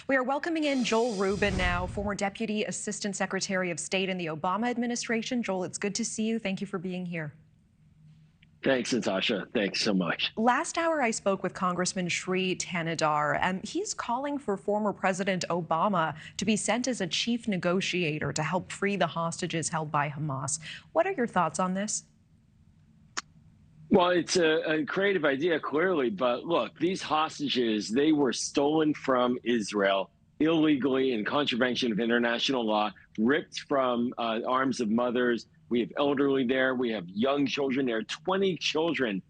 We are welcoming in Joel Rubin now, former Deputy Assistant Secretary of State in the Obama administration. Joel, it's good to see you. Thank you for being here. Thanks, Natasha. Thanks so much. Last hour, I spoke with Congressman Shri Thanedar, and he's calling for former President Obama to be sent as a chief negotiator to help free the hostages held by Hamas. What are your thoughts on this? Well, it's a creative idea, clearly. But look, these hostages, they were stolen from Israel illegally in contravention of international law, ripped from arms of mothers. We have elderly there. We have young children there. 20 children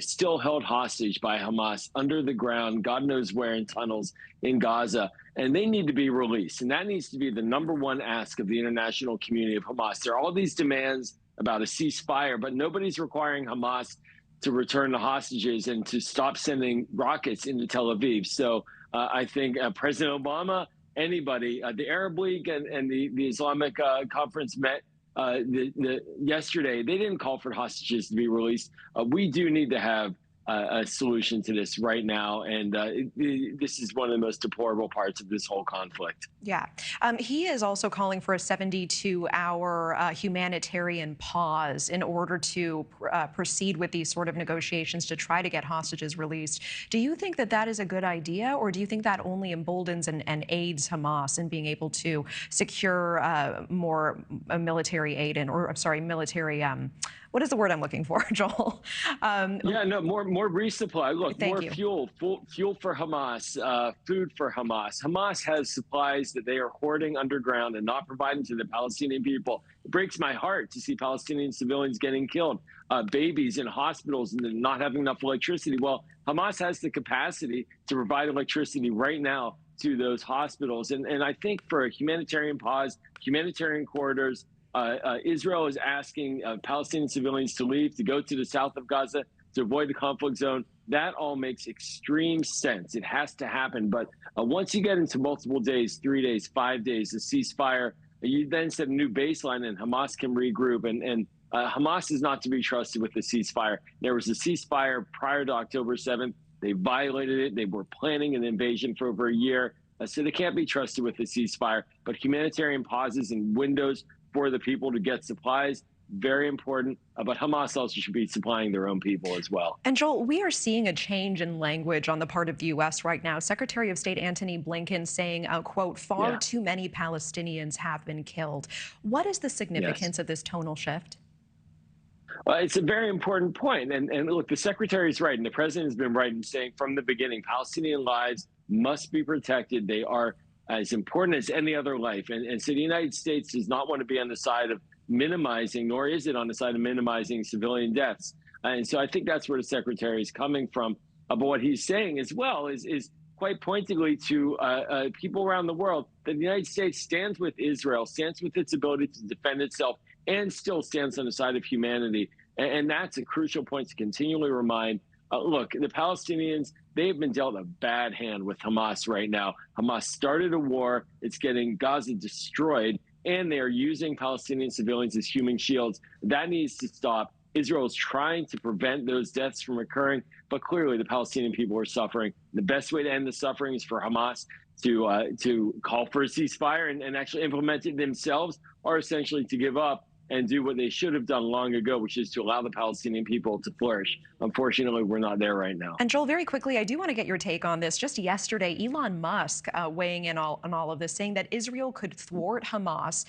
still held hostage by Hamas under the ground, God knows where, in tunnels in Gaza. And they need to be released. And that needs to be the #1 ask of the international community of Hamas. There are all these demands about a ceasefire, but nobody's requiring Hamas to return the hostages and to stop sending rockets into Tel Aviv. So I think President Obama, anybody, the Arab League and the Islamic Conference met yesterday. They didn't call for hostages to be released. We do need to have a solution to this right now. And this is one of the most deplorable parts of this whole conflict. Yeah. He is also calling for a 72-hour humanitarian pause in order to proceed with these sort of negotiations to try to get hostages released. Do you think that that is a good idea, or do you think that only emboldens and aids Hamas in being able to secure more military aid military what is the word I'm looking for, Joel? More resupply. Look, Thank more you. fuel for Hamas, food for Hamas. Hamas has supplies that they are hoarding underground and not providing to the Palestinian people. It breaks my heart to see Palestinian civilians getting killed, babies in hospitals and not having enough electricity. Well, Hamas has the capacity to provide electricity right now to those hospitals. And I think for a humanitarian pause, humanitarian corridors, Israel is asking Palestinian civilians to leave, to go to the south of Gaza, to avoid the conflict zone. That all makes extreme sense. It has to happen. But once you get into multiple days, 3 days, 5 days, a ceasefire, you then set a new baseline and Hamas can regroup. And Hamas is not to be trusted with the ceasefire. There was a ceasefire prior to October 7th. They violated it. They were planning an invasion for over a year. So they can't be trusted with the ceasefire. But humanitarian pauses and windows for the people to get supplies, very important. But Hamas also should be supplying their own people as well. And Joel, we are seeing a change in language on the part of the U.S. right now. Secretary of State Antony Blinken saying, quote, far too many Palestinians have been killed. What is the significance of this tonal shift? It's a very important point. And look, the secretary is right, and the president has been right in saying from the beginning, Palestinian lives must be protected. They are as important as any other life. And so the United States does not want to be on the side of minimizing, nor is it on the side of minimizing civilian deaths. And so I think that's where the secretary is coming from. But what he's saying as well is quite pointedly to people around the world that the United States stands with Israel, stands with its ability to defend itself, and still stands on the side of humanity. And that's a crucial point to continually remind. Look, the Palestinians, they've been dealt a bad hand with Hamas right now. Hamas started a war. It's getting Gaza destroyed, and they are using Palestinian civilians as human shields. That needs to stop. Israel is trying to prevent those deaths from occurring, but clearly the Palestinian people are suffering. The best way to end the suffering is for Hamas to call for a ceasefire and actually implement it themselves, or essentially to give up and do what they should have done long ago, which is to allow the Palestinian people to flourish. Unfortunately, we're not there right now. And Joel, very quickly, I do want to get your take on this. Just yesterday, Elon Musk weighing in on all of this, saying that Israel could thwart Hamas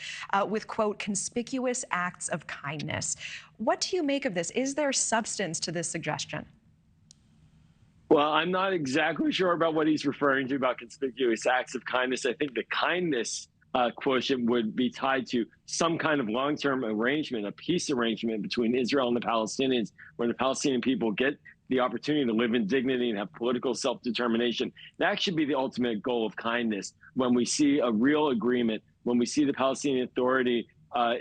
with, quote, conspicuous acts of kindness. What do you make of this? Is there substance to this suggestion? Well, I'm not exactly sure about what he's referring to about conspicuous acts of kindness. I think the kindness quotient would be tied to some kind of long-term arrangement, a peace arrangement between Israel and the Palestinians, where the Palestinian people get the opportunity to live in dignity and have political self-determination. That should be the ultimate goal of kindness. When we see a real agreement, when we see the Palestinian Authority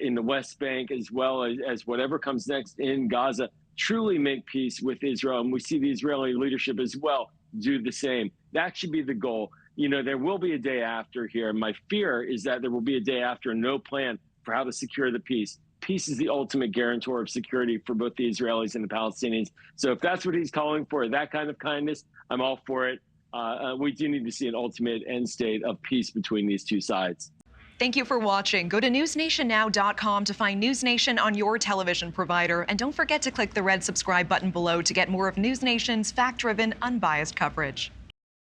in the West Bank, as well as whatever comes next in Gaza, truly make peace with Israel, and we see the Israeli leadership as well do the same. That should be the goal. You know, there will be a day after here. My fear is that there will be a day after, no plan for how to secure the peace. Peace is the ultimate guarantor of security for both the Israelis and the Palestinians. So if that's what he's calling for, that kind of kindness, I'm all for it. we do need to see an ultimate end state of peace between these two sides. Thank you for watching. Go to newsnationnow.com to find News Nation on your television provider. And don't forget to click the red subscribe button below to get more of News Nation's fact-driven, unbiased coverage.